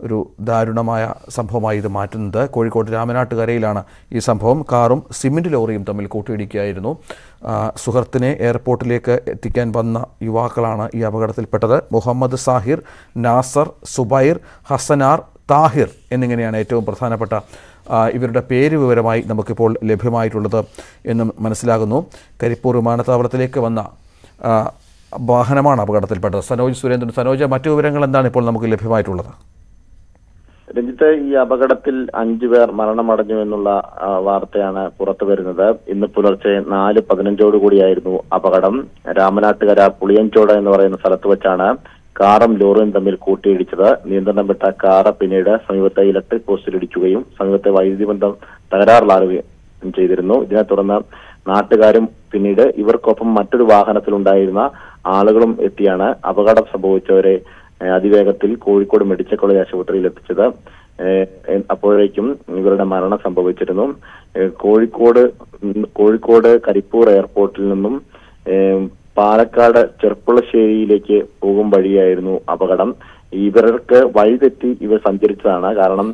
ഒരു ദാരുണമായ സംഭവമായി ഇത് മാറ്റുന്നത്. കോഴിക്കോട് രാമനാട്ടുകരയിലാണ് ഈ സംഭവം. കാറും സിമൻറ്റ് ലോറിയും തമ്മിൽ കൂട്ടിയിടിക്കുകയായിരുന്നു. സുഹൃത്തിനെ എയർപോർട്ടിലേക്ക് എത്തിക്കാൻ വന്ന യുവാക്കളാണ് ഈ അപകടത്തിൽപ്പെട്ടത്. മുഹമ്മദ് സാഹിർ, നാസർ, സുബൈർ, ഹസനാർ, താഹിർ എന്നിങ്ങനെയാണ് ഏറ്റവും പ്രധാനപ്പെട്ട ഇവരുടെ പേര് വിവരമായി നമുക്കിപ്പോൾ ലഭ്യമായിട്ടുള്ളത് എന്നും മനസ്സിലാകുന്നു. കരിപ്പൂർ വിമാനത്താവളത്തിലേക്ക് വന്ന വാഹനമാണ് അപകടത്തിൽപ്പെട്ടത്. സനോജ് സുരേന്ദ്രൻ, മറ്റു വിവരങ്ങൾ എന്താണ് ഇപ്പോൾ നമുക്ക് ലഭ്യമായിട്ടുള്ളത്? രഞ്ജിത്ത്, ഈ അപകടത്തിൽ 5 പേർ മരണമടഞ്ഞു എന്നുള്ള വാർത്തയാണ് പുറത്തു വരുന്നത്. ഇന്ന് പുലർച്ചെ 4:15 അപകടം. രാമനാട്ടുകര പുളിയഞ്ചോട് എന്ന് പറയുന്ന സ്ഥലത്ത് വെച്ചാണ് കാറും ലോറിയും തമ്മിൽ കൂട്ടിയിടിച്ചത്. നിയന്ത്രണം വിട്ട കാറ് പിന്നീട് സമീപത്തെ ഇലക്ട്രിക് പോസ്റ്റിൽ ഇടിക്കുകയും സമീപത്തെ വൈദ്യുതി ബന്ധം തകരാറിലാവുകയും ചെയ്തിരുന്നു. ഇതിനെ തുടർന്ന് നാട്ടുകാരും പിന്നീട് ഇവർക്കൊപ്പം മറ്റൊരു വാഹനത്തിലുണ്ടായിരുന്ന ആളുകളും എത്തിയാണ് അപകടം സംഭവിച്ചവരെ അതിവേഗത്തിൽ കോഴിക്കോട് മെഡിക്കൽ കോളേജ് ആശുപത്രിയിൽ എത്തിച്ചത്. അപ്പോഴേക്കും ഇവരുടെ മരണം സംഭവിച്ചിരുന്നു. കോഴിക്കോട് കരിപ്പൂർ എയർപോർട്ടിൽ നിന്നും പാലക്കാട് ചെർപ്പുളശ്ശേരിയിലേക്ക് പോകും വഴിയായിരുന്നു അപകടം. ഇവർക്ക് വഴിതെറ്റി ഇവർ സഞ്ചരിച്ചതാണ്. കാരണം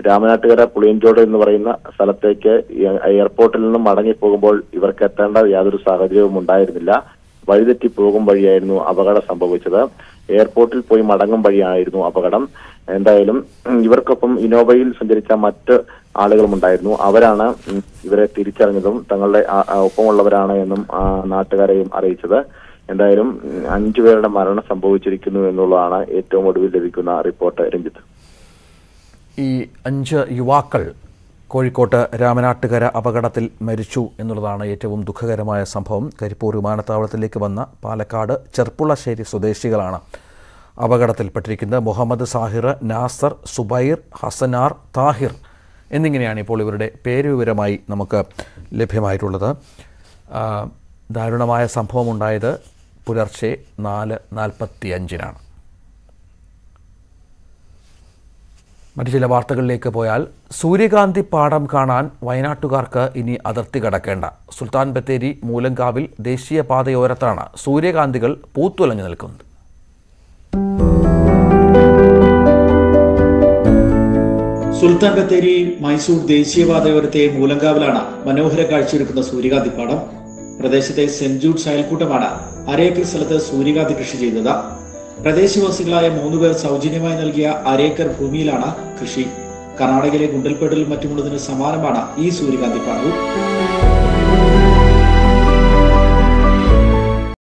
രാമനാട്ടുകര പുളിയഞ്ചോട് എന്ന് പറയുന്ന സ്ഥലത്തേക്ക് എയർപോർട്ടിൽ നിന്നും മടങ്ങിപ്പോകുമ്പോൾ ഇവർക്ക് എത്തേണ്ട യാതൊരു സാഹചര്യവും ഉണ്ടായിരുന്നില്ല. വഴിതെറ്റി പോകും വഴിയായിരുന്നു അപകടം സംഭവിച്ചത്. എയർപോർട്ടിൽ പോയി മടങ്ങും വഴിയായിരുന്നു അപകടം. എന്തായാലും ഇവർക്കൊപ്പം ഇന്നോവയിൽ സഞ്ചരിച്ച മറ്റ് ആളുകളും ഉണ്ടായിരുന്നു. അവരാണ് ഇവരെ തിരിച്ചറിഞ്ഞതും തങ്ങളുടെ ഒപ്പമുള്ളവരാണ് എന്നും നാട്ടുകാരെയും അറിയിച്ചത്. എന്തായാലും 5 പേരുടെ മരണം സംഭവിച്ചിരിക്കുന്നു എന്നുള്ളതാണ് ഏറ്റവും ഒടുവിൽ ലഭിക്കുന്ന റിപ്പോർട്ട്. രഞ്ജിത്ത്, ഈ 5 യുവാക്കൾ കോഴിക്കോട്ട് രാമനാട്ടുകര അപകടത്തിൽ മരിച്ചു എന്നുള്ളതാണ് ഏറ്റവും ദുഃഖകരമായ സംഭവം. കരിപ്പൂർ വിമാനത്താവളത്തിലേക്ക് വന്ന പാലക്കാട് ചെർപ്പുളശ്ശേരി സ്വദേശികളാണ് അപകടത്തിൽപ്പെട്ടിരിക്കുന്നത്. മുഹമ്മദ് സാഹിർ, നാസർ, സുബൈർ, ഹസനാർ, താഹിർ എന്നിങ്ങനെയാണ് ഇപ്പോൾ ഇവരുടെ പേരുവിവരമായി നമുക്ക് ലഭ്യമായിട്ടുള്ളത്. ദാരുണമായ സംഭവമുണ്ടായത് പുലർച്ചെ 4:45-നാണ്. മറ്റു ചില വാർത്തകളിലേക്ക് പോയാൽ, സൂര്യകാന്തി പാടം കാണാൻ വയനാട്ടുകാർക്ക് ഇനി അതിർത്തി കടക്കേണ്ട. സുൽത്താൻ ബത്തേരി മൂലങ്കാവിൽ ദേശീയപാതയോരത്താണ് സൂര്യകാന്തികൾ പൂത്തുലഞ്ഞു നിൽക്കുന്നത്. സുൽത്താൻ ബത്തേരി മൈസൂർ ദേശീയപാതയോരത്തെ മൂലങ്കാവിലാണ് മനോഹര കാഴ്ചയൊരുക്കുന്ന സൂര്യകാന്തി പാടം. പ്രദേശത്തെ സെന്റ് ജൂഡ്സ് അയൽക്കൂട്ടമാണ് അരേക്കർ സ്ഥലത്ത് സൂര്യകാന്തി കൃഷി ചെയ്തത്. പ്രദേശവാസികളായ 3 പേർ സൗജന്യമായി നൽകിയ അരേക്കർ ഭൂമിയിലാണ് കൃഷി. കർണാടകയിലെ ഗുണ്ടൽപേട്ടിലും മറ്റുമുള്ളതിന് സമാനമാണ് ഈ സൂര്യകാന്തി പാടവും.